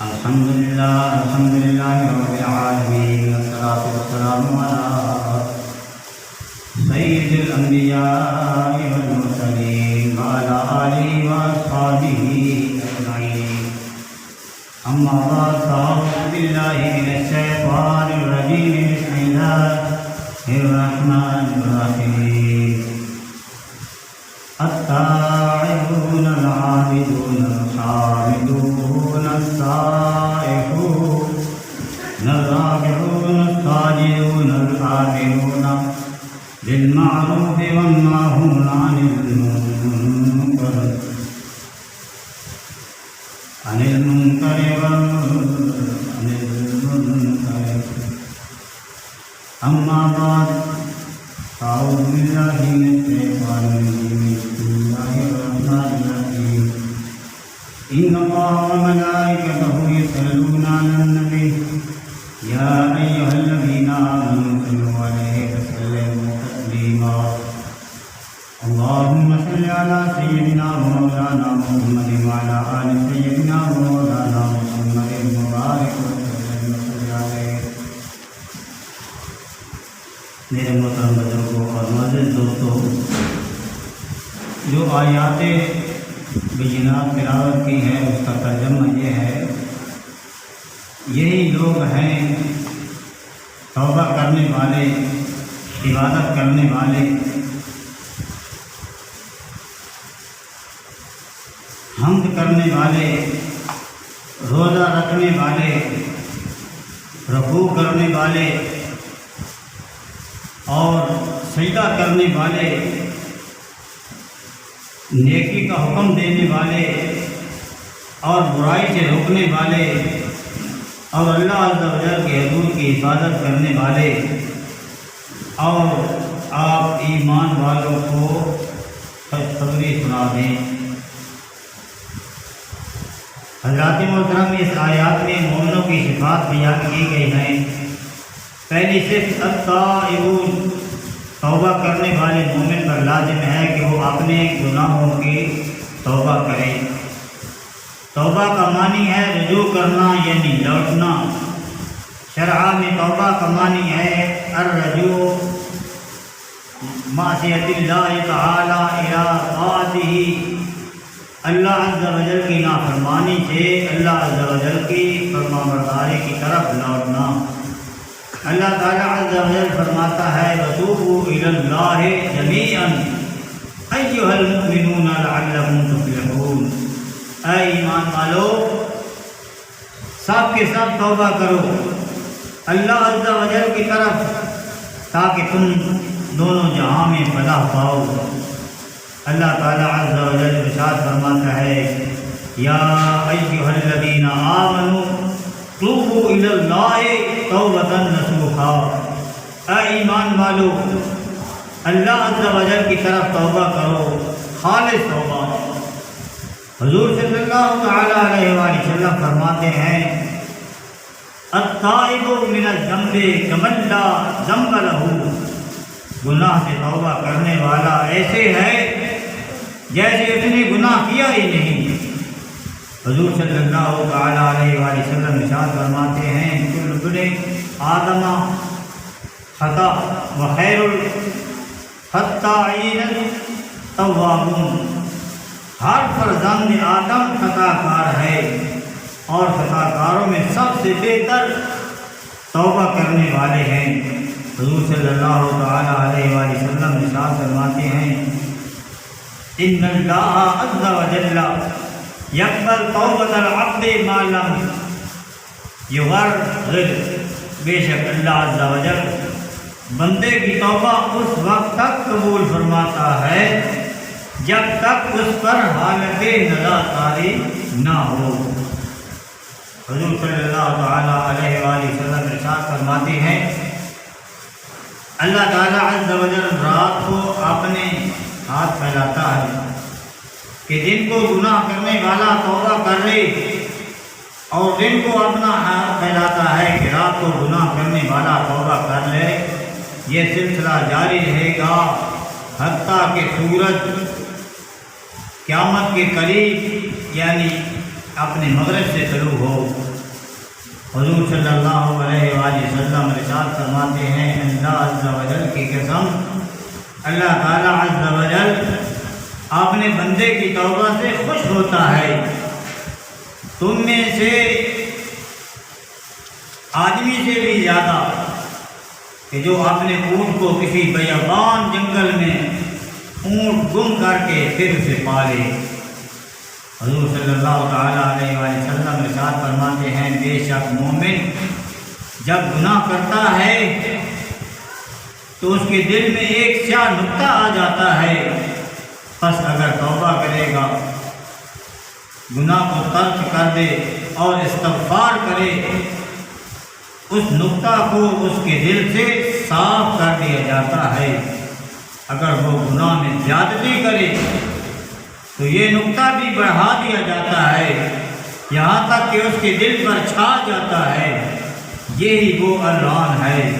الحمد لله رب العالمين، والصلاة والسلام على سيد الأنبياء والمرسلين وعلى آله وأصحابه أجمعين. أما بعد، فأعوذ بالله من الشيطان الرجيم. بسم الله الرحمن الرحيم. التائبون العابدون الحامدون السائحون الراكعون الساجدون الآمرون بالمعروف والناهون عن المنكر أما بعد، أعوذ بالله من الشيطان الرجيم. بسم الله الرحمن الرحيم. إن الله وملائكته يصلون على النبي يا أيها الذين آمنوا صلوا عليه وسلموا تسليما. اللهم صل على سيدنا ومولانا محمد وعلى آل سيدنا ومولانا محمد المبارك وسلم عليه. میرے محترم بزرگوں اور معزز دوستوں، جو آیات بینات تلاوت کی ہے اس کا ترجمہ یہ ہے: یہی لوگ ہیں توبہ کرنے والے، عبادت کرنے والے، حمد کرنے والے، روزہ رکھنے والے، رکوع کرنے والے اور سجدہ کرنے والے، نیکی کا حکم دینے والے اور برائی سے روکنے والے اور اللہ عز و جل کے حضور کی حفاظت کرنے والے، اور آپ ایمان والوں کو خوشخبری سنا دیں. حضرات محترم، اس آیات میں مومنوں کی صفات بیان کی گئی ہیں. پہلی صرف التائبون، توبہ کرنے والے مومن پر لازم ہے کہ وہ اپنے گناہوں کی توبہ کرے. توبہ کا معنی ہے رجوع کرنا، یعنی لوٹنا. شرع میں توبہ کا معنی ہے الرجوع معصیت اللہ تعالی الی طاعتہ، اللہ عز و جل کی نافرمانی سے اللہ عز و جل کی فرمانبرداری کی طرف لوٹنا. اللہ تعالیٰ عز و جل فرماتا ہے: وَتُوبُوا إِلَى اللَّهِ جَمِيعًا أَيُّهَا الْمُؤْمِنُونَ لَعَلَّكُمْ تُفْلِحُونَ. اے ایمان والو، سب کے سب توبہ کرو اللہ عز و جل کی طرف تاکہ تم دونوں جہاں میں فلاح پاؤ. اللہ تعالیٰ عز و جل ارشاد فرماتا ہے: یا ایھا الذین آمنوا توبوا الی اللہ توبۃ نصوحا. اے ایمان والو، اللہ عز و جل کی طرف توبہ کرو، خالص توبہ. حضور صلی اللہ تعالی علیہ وآلہ وسلم فرماتے ہیں: التائب من الذنب کمن لا ذنب لہ. گناہ سے توبہ کرنے والا ایسے ہے جیسے اس نے گناہ کیا ہی نہیں. حضور صلی اللہ تعالی علیہ وآلہ وسلم ارشاد فرماتے ہیں: کل بنی آدم خطا وخیر الخطائین التوابون. ہر فرزند آدم خطا کار ہے اور خطا کاروں میں سب سے بہتر توبہ کرنے والے ہیں. حضور صلی اللہ تعالی علیہ وآلہ وسلم ارشاد فرماتے ہیں: ان اللہ عز و جل یقبل توبۃ العبد ما لم یغرغر. بے شک اللہ عز و جل بندے کی توبہ اس وقت تک قبول فرماتا ہے جب تک اس پر حالت نزا طاری نہ ہو. حضور صلی اللہ تعالی علیہ وآلہ وسلم ارشاد فرماتے ہیں: اللہ تعالیٰ عز و جل رات کو اپنے ہاتھ پھیلاتا ہے کہ دن کو گناہ کرنے والا توبہ کر لے، اور دن کو اپنا ہاتھ پھیلاتا ہے کہ رات کو گناہ کرنے والا توبہ کر لے. یہ سلسلہ جاری رہے گا حتیٰ کہ سورج قیامت کے قریب یعنی اپنے مغرب سے طلوع ہو۔ حضور صلی اللہ علیہ وآلہ وسلم ارشاد فرماتے ہیں اللہ عز و جل کی قسم، اللہ تعالیٰ عز و جل اپنے بندے کی توبہ سے خوش ہوتا ہے۔ تم میں سے آدمی سے بھی زیادہ کہ جو اپنے اونٹ کو کسی بیابان جنگل میں اونٹ گم کر کے پھر اسے پالے۔ حضور صلی اللہ تعالیٰ علیہ وآلہ وسلم ارشاد فرماتے ہیں بے شک مومن جب گناہ کرتا ہے تو اس کے دل میں ایک سیاہ نقطہ آ جاتا ہے، پس اگر توبہ کرے گا، گناہ کو ترک کر دے اور استغفار کرے، اس نقطہ کو اس کے دل سے صاف کر دیا جاتا ہے۔ اگر وہ گناہ میں زیادتی کرے تو یہ نقطہ بھی بڑھا دیا جاتا ہے، یہاں تک کہ اس کے دل پر چھا جاتا ہے۔ یہی وہ الران ہے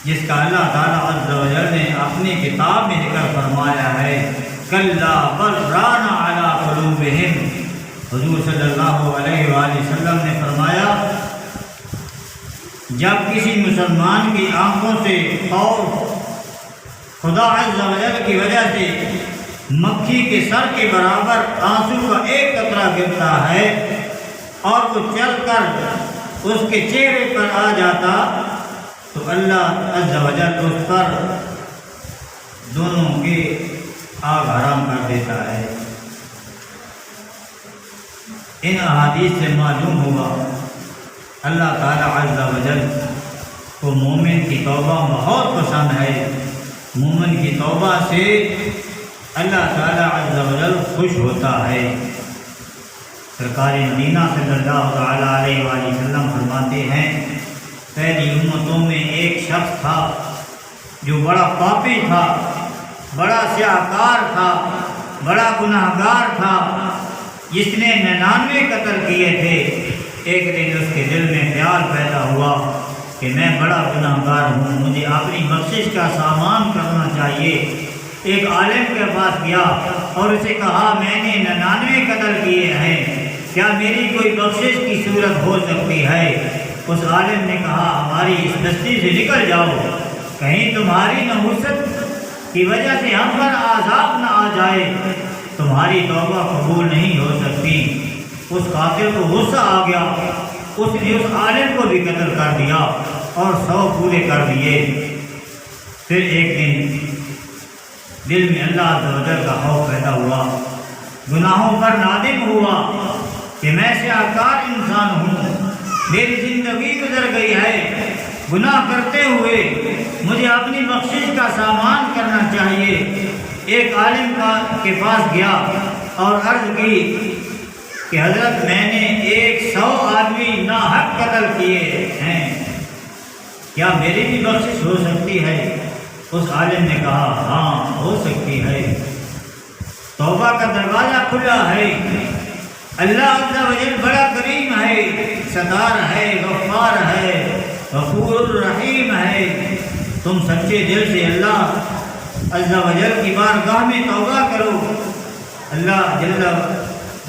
جس کا اللہ تعالیٰ عز و جل نے اپنی کتاب میں ذکر فرمایا ہے، کلا بل ران علی قلوبہم۔ حضور صلی اللہ علیہ وآلہ وسلم نے فرمایا جب کسی مسلمان کی آنکھوں سے خوف خدا عز و جل کی وجہ سے مکھی کے سر کے برابر آنسو کا ایک قطرہ گرتا ہے اور وہ چل کر اس کے چہرے پر آ جاتا تو اللہ عز و جل اس پر دونوں کی آگ حرام کر دیتا ہے۔ ان احادیث سے معلوم ہوا اللہ تعالیٰ عز و جل کو مومن کی توبہ بہت پسند ہے۔ مومن کی توبہ سے اللہ تعالیٰ عز و جل خوش ہوتا ہے۔ سرکار مدینہ صلی اللہ تعالیٰ علیہ وآلہ وسلم فرماتے ہیں پہلی امتوں میں ایک شخص تھا جو بڑا پاپی تھا، بڑا سیاہکار تھا، بڑا گناہ گار تھا، جس نے 99 قتل کیے تھے۔ ایک دن اس کے دل میں خیال پیدا ہوا کہ میں بڑا گناہ گار ہوں، مجھے اپنی بخشش کا سامان کرنا چاہیے۔ ایک عالم کے پاس گیا اور اسے کہا میں نے 99 قتل کیے ہیں، کیا میری کوئی بخشش کی صورت ہو سکتی ہے؟ اس عالم نے کہا ہماری اس بستی سے نکل جاؤ، کہیں تمہاری نحوست کی وجہ سے ہم پر عذاب نہ آ جائے، تمہاری توبہ قبول نہیں ہو سکتی۔ اس قاتل کو غصہ آ گیا، اس نے اس عالم کو بھی قتل کر دیا اور 100 پورے کر دیے۔ پھر ایک دن دل میں اللہ عز و جل کا خوف پیدا ہوا، گناہوں پر نادم ہوا کہ میں سیاہکار انسان ہوں، میری زندگی گزر گئی ہے گناہ کرتے ہوئے، مجھے اپنی بخشش کا سامان کرنا چاہیے۔ ایک عالم کے پاس گیا اور عرض کی کہ حضرت میں نے 100 آدمی ناحق قتل کیے ہیں، کیا میری بھی بخشش ہو سکتی ہے؟ اس عالم نے کہا ہاں ہو سکتی ہے، توبہ کا دروازہ کھلا ہے، اللہ عز و جل بڑا کریم ہے، ستار ہے، غفار ہے، غفور الرحیم ہے۔ تم سچے دل سے اللہ عز و جل کی بارگاہ میں توبہ کرو، اللہ جل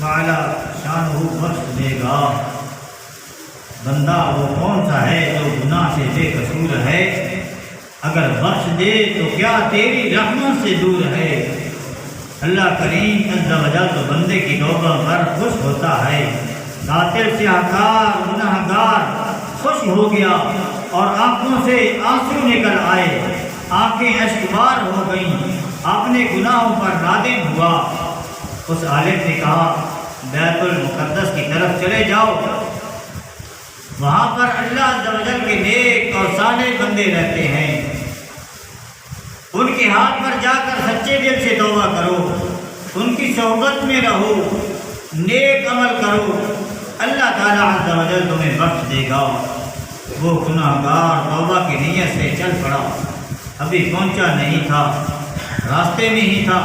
وعلا شانہ بخش دے گا۔ بندہ وہ کون سا ہے جو گناہ سے بے قصور ہے؟ اگر بخش دے تو کیا تیری رحمت سے دور ہے؟ اللہ کریم عز و جل تو بندے کی توبہ پر خوش ہوتا ہے۔ قاتل سیاہکار گناہ گار خوش ہو گیا اور آنکھوں سے آنسو نکل آئے، آنکھیں اشکبار ہو گئیں، اپنے گناہوں پر نادم ہوا۔ اس عالم نے کہا بیت المقدس کی طرف چلے جاؤ، وہاں پر اللہ عز و جل کے نیک اور صالح بندے رہتے ہیں، ان کے ہاتھ پر جا کر سچے دل سے توبہ کرو، ان کی صحبت میں رہو، نیک عمل کرو، اللہ تعالیٰ عز و جل تمہیں بخش دے گا۔ وہ گناہ گار توبہ کی نیت سے چل پڑا، ابھی پہنچا نہیں تھا، راستے میں ہی تھا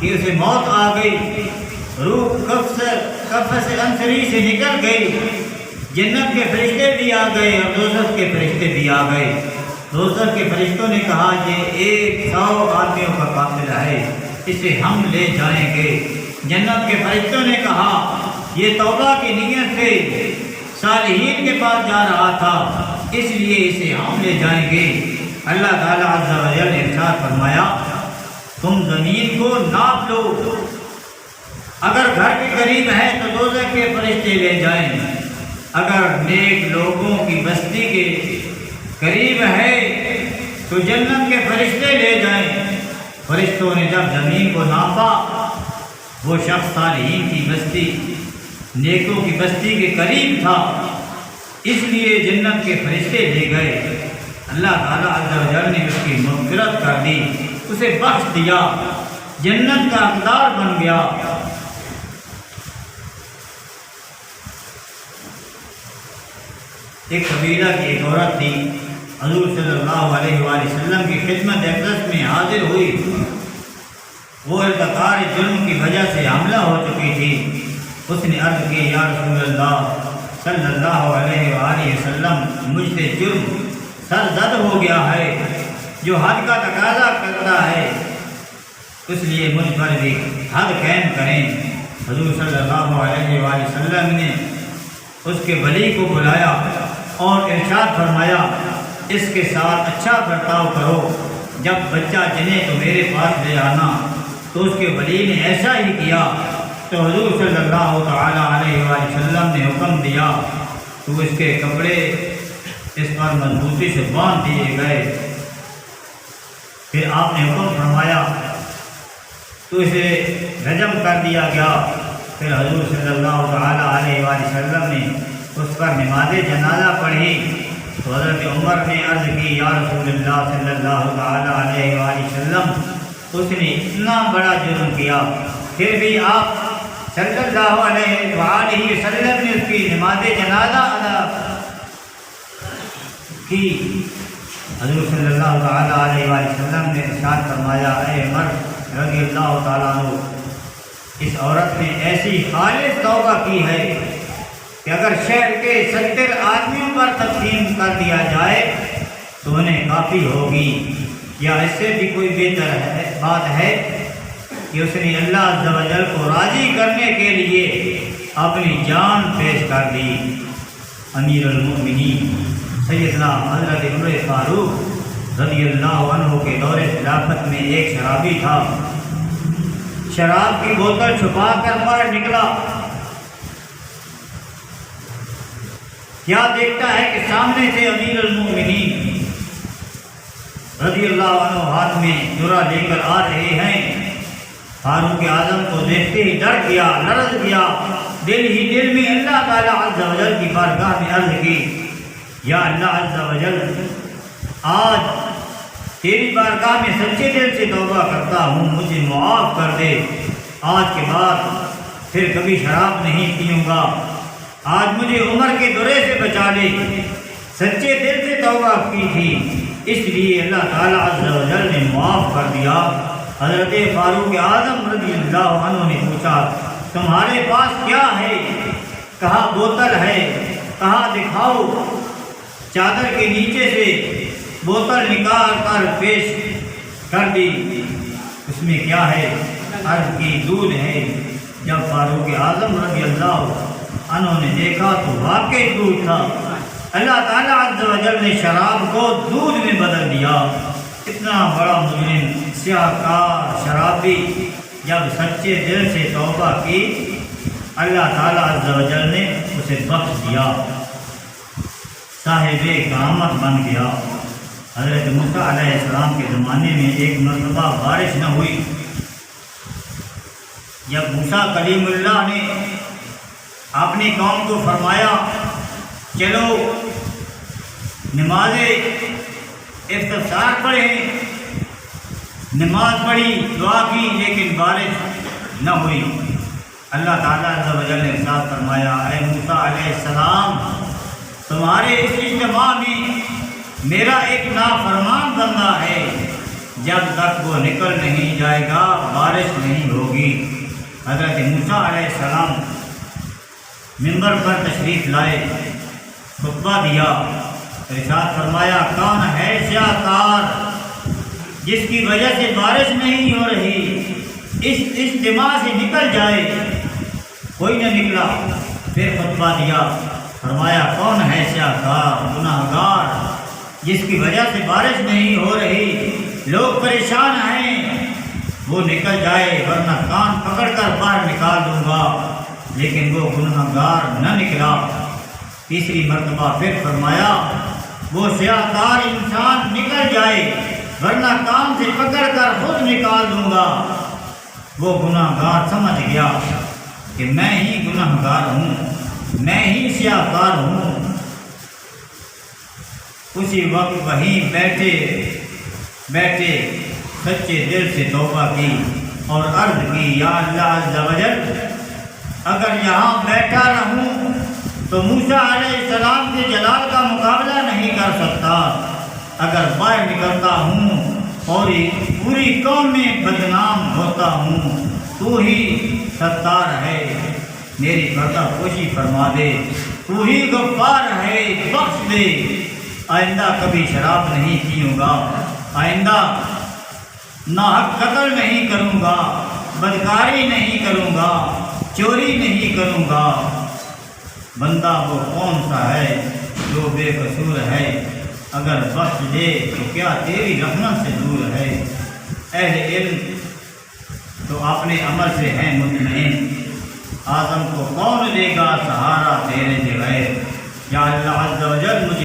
کہ اسے موت آ گئی، روح قفس انصری سے نکل گئی، جنت کے فرشتے بھی آ گئے اور دوزخ کے فرشتے بھی آ گئے۔ دوزخ کے فرشتوں نے کہا یہ 100 آدمیوں کا قاتل ہے، اسے ہم لے جائیں گے۔ جنت کے فرشتوں نے کہا یہ توبہ کی نیت سے صالحین کے پاس جا رہا تھا، اس لیے اسے ہم لے جائیں گے۔ اللہ تعالیٰ عز و جل نے ارشاد فرمایا تم زمین کو ناپ لو، اگر گھر کے قریب ہے تو دوزخ کے فرشتے لے جائیں، اگر نیک لوگوں کی بستی کے قریب ہے تو جنت کے فرشتے لے جائیں۔ فرشتوں نے جب زمین کو ناپا، وہ شخص صالحین کی بستی، نیکوں کی بستی کے قریب تھا، اس لیے جنت کے فرشتے لے گئے۔ اللہ تعالیٰ عز و جل نے اس کی مغفرت کر دی، اسے بخش دیا، جنت کا حقدار بن گیا۔ ایک قبیلہ کی ایک عورت تھی، حضور صلی اللہ علیہ وآلہ وسلم کی خدمت اقدس میں حاضر ہوئی۔ وہ ارتکار جرم کی وجہ سے حاملہ ہو چکی تھی۔ اس نے عرض کی یا رسول اللہ صلی اللہ علیہ وآلہ وسلم، مجھ سے جرم سرزد ہو گیا ہے جو حد کا تقاضا کرتا ہے، اس لیے مجھ پر بھی حد قائم کریں۔ حضور صلی اللہ علیہ وآلہ وسلم نے اس کے ولی کو بلایا اور ارشاد فرمایا اس کے ساتھ اچھا برتاؤ کرو، جب بچہ جنے تو میرے پاس لے آنا۔ تو اس کے ولی نے ایسا ہی کیا، تو حضور صلی اللہ تعالیٰ علیہ وآلہ وسلم نے حکم دیا تو اس کے کپڑے اس پر مضبوطی سے باندھ دیے گئے۔ پھر آپ نے حکم فرمایا تو اسے رجم کر دیا گیا۔ پھر حضور صلی اللہ تعالیٰ علیہ وآلہ وسلم نے اس پر نماز جنازہ پڑھی تو حضرت عمر نے عرض کی یا رسول اللہ صلی اللہ تعالیٰ علیہ وآلہ وسلم، اس نے اتنا بڑا جرم کیا، پھر بھی آپ صلی اللہ علیہ وآلہ وسلم نے اس کی نماز جنازہ ادا کی۔ حضور صلی اللہ تعالیٰ علیہ وآلہ وسلم نے ارشاد فرمایا اے عمر رضی اللہ تعالیٰ عنہ، اس عورت نے ایسی خالص توبہ کی ہے کہ اگر شہر کے 70 آدمیوں پر تقسیم کر دیا جائے تو انہیں کافی ہوگی، یا اس سے بھی کوئی بہتر بات ہے کہ اس نے اللہ عز و جل کو راضی کرنے کے لیے اپنی جان پیش کر دی۔ امیر المؤمنین سیدنا حضرت عمر فاروق رضی اللہ عنہ کے دور خلافت میں ایک شرابی تھا، شراب کی بوتل چھپا کر باہر نکلا، کیا دیکھتا ہے کہ سامنے سے امیر المؤمنین رضی اللہ عنہ ہاتھ میں جرہ لے کر آ رہے ہیں۔ فاروق اعظم کو دیکھتے ہی ڈر گیا، لرز گیا، دل ہی دل میں اللہ تعالیٰ عز و جل کی بارگاہ میں عرض کی یا اللہ عز و جل، آج تیری بارگاہ میں سچے دل سے توبہ کرتا ہوں، مجھے معاف کر دے، آج کے بعد پھر کبھی شراب نہیں پیوں گا، آج مجھے عمر کے دورے سے بچا لے، سچے دل سے توبہ کی تھی، اس لیے اللہ تعالیٰ عز و جل نے معاف کر دیا۔ حضرت فاروق اعظم رضی اللہ عنہ نے پوچھا تمہارے پاس کیا ہے؟ کہا بوتل ہے۔ کہا دکھاؤ۔ چادر کے نیچے سے بوتل نکال کر پیش کر دی، اس میں کیا ہے؟ عرض کی دودھ ہے۔ جب فاروق اعظم رضی اللہ عنہ نے دیکھا تو واقعی دودھ تھا۔ اللہ تعالیٰ عز و جل نے شراب کو دودھ میں بدل دیا۔ اتنا بڑا مجرم، سیاہ کار شرابی جب سچے دل سے توبہ کی، اللہ تعالیٰ عز و جل نے اسے بخش دیا، صاحب کرامت بن گیا۔ حضرت موسیٰ علیہ السلام کے زمانے میں ایک مرتبہ بارش نہ ہوئی۔ جب موسیٰ کلیم اللہ نے اپنی قوم کو فرمایا چلو نماز استفسار پڑھیں، نماز پڑھی، دعا کی، لیکن بارش نہ ہوئی۔ اللہ تعالیٰ عز و جل نے ارشاد فرمایا اے موسیٰ علیہ السلام، تمہارے اس اجتماع میں میرا ایک نافرمان بندہ ہے، جب تک وہ نکل نہیں جائے گا بارش نہیں ہوگی۔ حضرت موسیٰ علیہ السلام منبر پر تشریف لائے، خطبہ دیا، ارشاد فرمایا کون ہے سیاہ کار جس کی وجہ سے بارش نہیں ہو رہی، اس اجتماع سے نکل جائے۔ کوئی نہ نکلا۔ پھر خطبہ دیا، فرمایا کون ہے سیاہکار گناہ گار جس کی وجہ سے بارش نہیں ہو رہی، لوگ پریشان ہیں، وہ نکل جائے ورنہ کان پکڑ کر باہر نکال دوں گا۔ لیکن وہ گناہ گار نہ نکلا۔ تیسری مرتبہ پھر فرمایا وہ سیاہکار انسان نکل جائے ورنہ کان سے پکڑ کر خود نکال دوں گا۔ وہ گناہ گار سمجھ گیا کہ میں ہی گناہ گار ہوں، میں ہی سیاہکار ہوں۔ اسی وقت وہیں بیٹھے بیٹھے سچے دل سے توبہ کی اور عرض کی، یا اللہ عز و جل، اگر یہاں بیٹھا رہوں تو موسیٰ علیہ السلام کے جلال کا مقابلہ نہیں کر سکتا، اگر باہر نکلتا ہوں اور پوری قوم میں بدنام ہوتا ہوں، تو ہی ستار ہے، میری پردہ پوشی فرما دے، تو ہی غفار ہے، بخش دے۔ آئندہ کبھی شراب نہیں پیوں گا، آئندہ ناحق قتل نہیں کروں گا، بدکاری نہیں کروں گا، چوری نہیں کروں گا۔ بندہ وہ کون سا ہے جو بے قصور ہے، اگر بخش دے تو کیا تیری رحمت سے دور ہے۔ اہل علم تو اپنے عمل سے ہیں مطمئن، اعظم کو کون دے گا سہارا تیرے بغیر۔ یا اللہ عز و جل مجھے